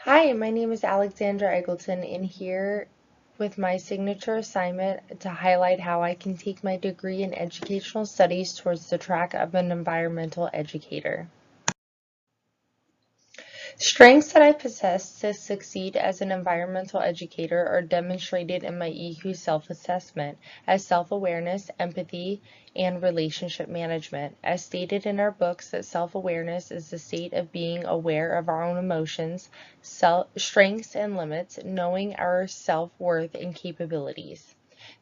Hi, my name is Alexandra Eggleton, and here with my signature assignment to highlight how I can take my degree in educational studies towards the track of an environmental educator. Strengths that I possess to succeed as an environmental educator are demonstrated in my EQ self-assessment as self-awareness, empathy, and relationship management. As stated in our books, that self-awareness is the state of being aware of our own emotions, strengths and limits, knowing our self-worth and capabilities.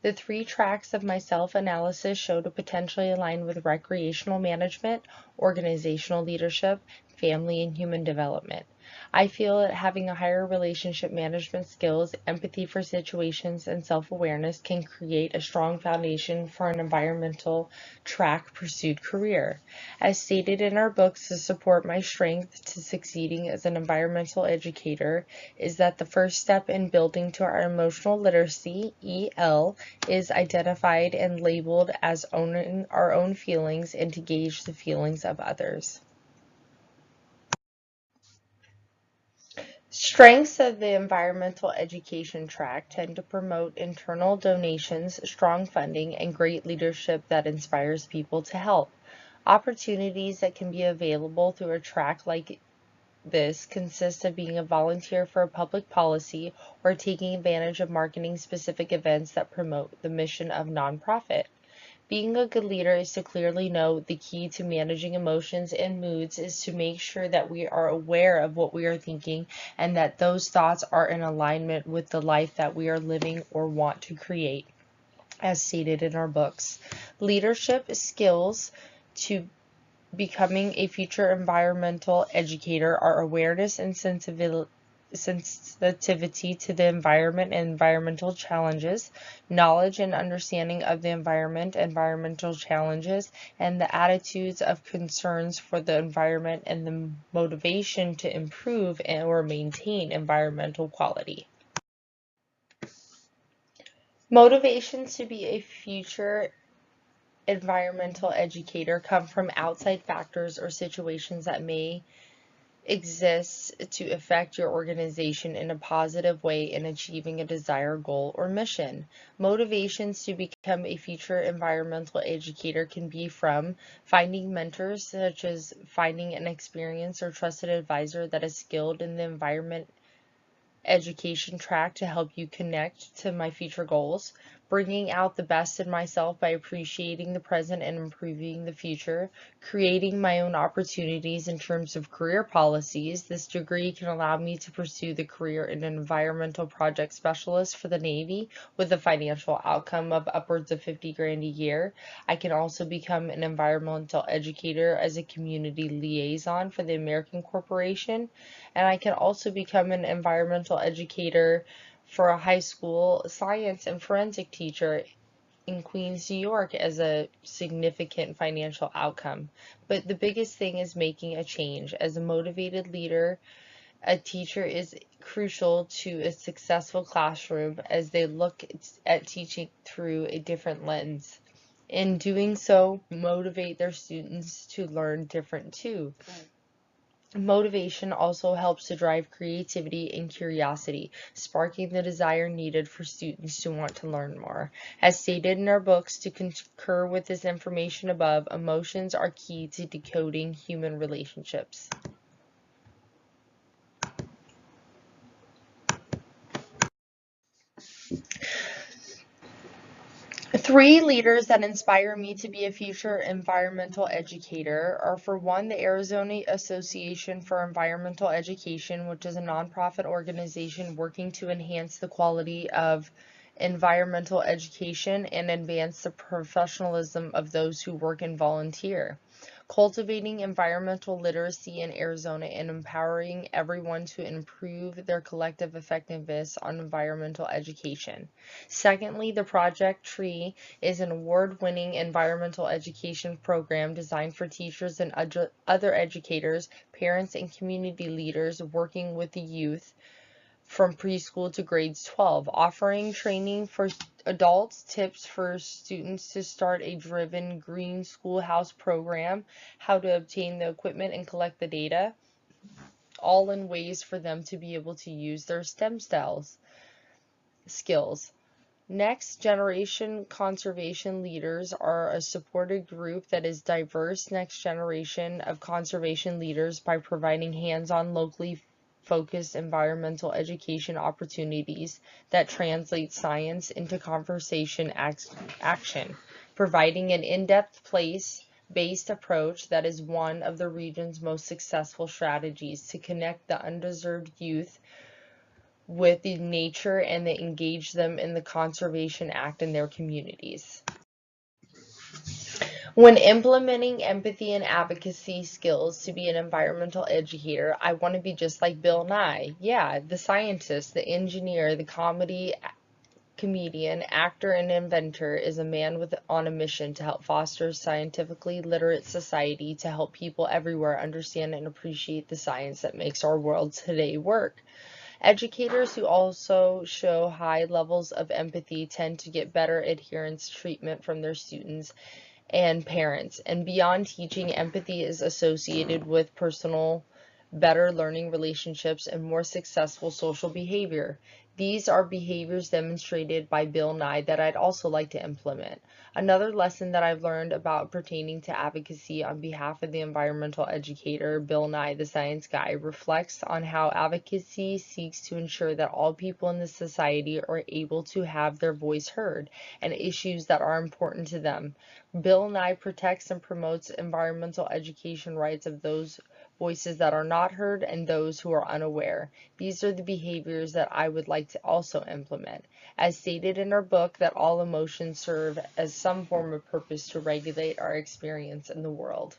The three tracks of my self-analysis show to potentially align with recreational management, organizational leadership, family and human development. I feel that having a higher relationship management skills, empathy for situations, and self-awareness can create a strong foundation for an environmental track pursued career. As stated in our books, to support my strength to succeeding as an environmental educator is that the first step in building to our emotional literacy, EL, is identified and labeled as owning our own feelings and to gauge the feelings of others. Strengths of the environmental education track tend to promote internal donations, strong funding, and great leadership that inspires people to help. Opportunities that can be available through a track like this consist of being a volunteer for a public policy or taking advantage of marketing specific events that promote the mission of nonprofit. Being a good leader is to clearly know the key to managing emotions and moods is to make sure that we are aware of what we are thinking and that those thoughts are in alignment with the life that we are living or want to create, as stated in our books. Leadership skills to becoming a future environmental educator are awareness and sensitivity to the environment and environmental challenges, knowledge and understanding of the environment, environmental challenges, and the attitudes of concerns for the environment and the motivation to improve or maintain environmental quality. Motivations to be a future environmental educator come from outside factors or situations that may exist to affect your organization in a positive way in achieving a desired goal or mission. Motivations to become a future environmental educator can be from finding mentors, such as finding an experienced or trusted advisor that is skilled in the environment education track to help you connect to my future goals, bringing out the best in myself by appreciating the present and improving the future, creating my own opportunities in terms of career policies. This degree can allow me to pursue the career in an environmental project specialist for the Navy with a financial outcome of upwards of 50 grand a year. I can also become an environmental educator as a community liaison for the American Corporation, and I can also become an environmental educator for a high school science and forensic teacher in Queens, New York as a significant financial outcome. But the biggest thing is making a change. As a motivated leader, a teacher is crucial to a successful classroom as they look at teaching through a different lens. In doing so, motivate their students to learn different too. Motivation also helps to drive creativity and curiosity, sparking the desire needed for students to want to learn more. As stated in our books, to concur with this information above, emotions are key to decoding human relationships. Three leaders that inspire me to be a future environmental educator are, for one, the Arizona Association for Environmental Education, which is a nonprofit organization working to enhance the quality of environmental education and advance the professionalism of those who work and volunteer. Cultivating environmental literacy in Arizona and empowering everyone to improve their collective effectiveness on environmental education. Secondly, the Project Tree is an award-winning environmental education program designed for teachers and other educators, parents, and community leaders working with the youth from preschool to grades 12, offering training for adults, tips for students to start a driven green schoolhouse program, how to obtain the equipment and collect the data, all in ways for them to be able to use their STEM skills. Next generation conservation leaders are a supported group that is diverse next generation of conservation leaders by providing hands-on locally focused environmental education opportunities that translate science into conversation action, providing an in-depth place-based approach that is one of the region's most successful strategies to connect the undeserved youth with the nature and they engage them in the Conservation Act in their communities. When implementing empathy and advocacy skills to be an environmental educator, I want to be just like Bill Nye. Yeah, the scientist, the engineer, the comedian, actor, and inventor is a man on a mission to help foster a scientifically literate society to help people everywhere understand and appreciate the science that makes our world today work. Educators who also show high levels of empathy tend to get better adherence treatment from their students and parents. And beyond teaching, empathy is associated with personal, better learning relationships and more successful social behavior. These are behaviors demonstrated by Bill Nye that I'd also like to implement. Another lesson that I've learned about pertaining to advocacy on behalf of the environmental educator, Bill Nye, the science guy, reflects on how advocacy seeks to ensure that all people in the society are able to have their voice heard and issues that are important to them. Bill Nye protects and promotes environmental education rights of those voices that are not heard and those who are unaware. These are the behaviors that I would like to also implement. As stated in our book, that all emotions serve as some form of purpose to regulate our experience in the world.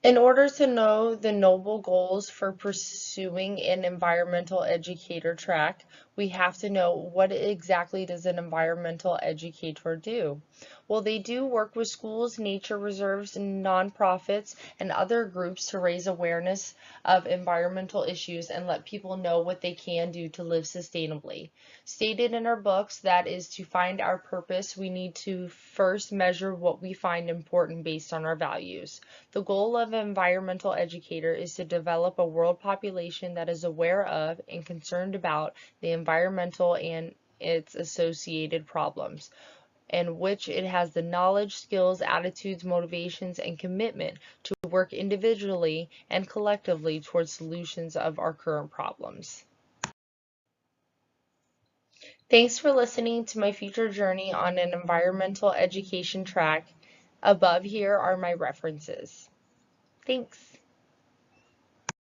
In order to know the noble goals for pursuing an environmental educator track, we have to know what exactly does an environmental educator do. Well, they do work with schools, nature reserves, and nonprofits, and other groups to raise awareness of environmental issues and let people know what they can do to live sustainably. Stated in our books, that is to find our purpose, we need to first measure what we find important based on our values. The goal of an environmental educator is to develop a world population that is aware of and concerned about the environmental and its associated problems, in which it has the knowledge, skills, attitudes, motivations, and commitment to work individually and collectively towards solutions of our current problems. Thanks for listening to my future journey on an environmental education track. Above here are my references. Thanks.